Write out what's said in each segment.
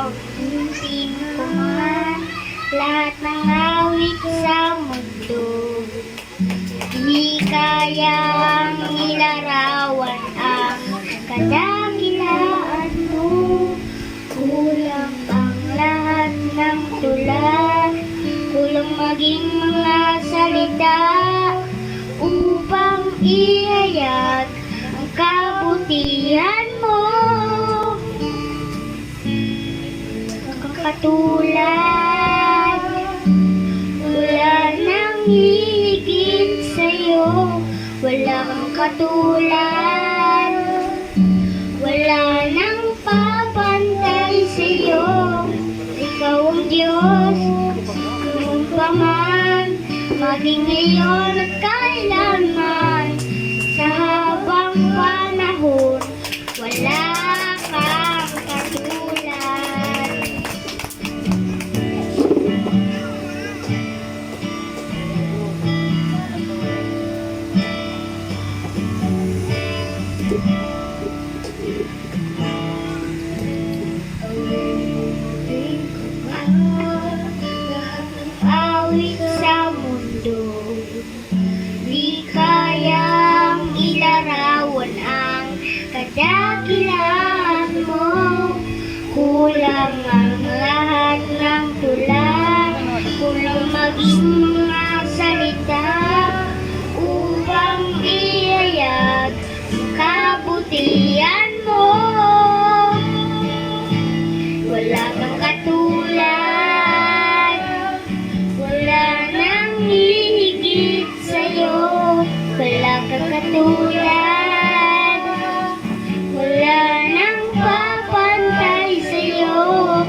Pauntin ko man lahat ng awit sa mundo. Di kayang ilarawan ang kadakilaan mo. Kulang ang lahat ng tula, kulang maging mga salita upang ihayag ang kabutihan mo. Katulad, wala nang hihigit sa'yo, wala kang katulad, wala nang papantay sa'yo. Ikaw ang Diyos, kung pa man, maging ngayon at kailanman, sa habang panahon, wala kang katulad. Awit sa mundo, di kayang ilarawan ang kadakilaan mo. Kulang ang lahat ng tula, kulang maging mga salita upang ihayag ang kabutihan mo. Wala kang katulad, wala nang hihigit sa'yo, wala kang katulad, wala nang papantay sa'yo.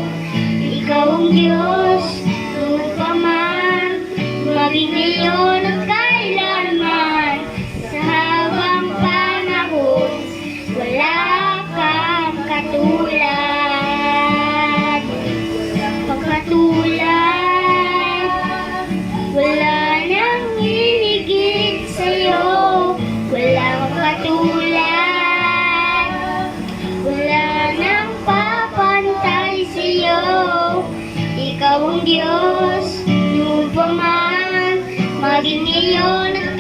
Ikaw ang Diyos, kung pa man, maging ngayon at kailanman, sa habang panahon, wala kang katulad. Wala nang hihigit sa'yo, wala kang katulad, wala nang papantay sa'yo. Ikaw ang Diyos, noon pa man, maging ngayon at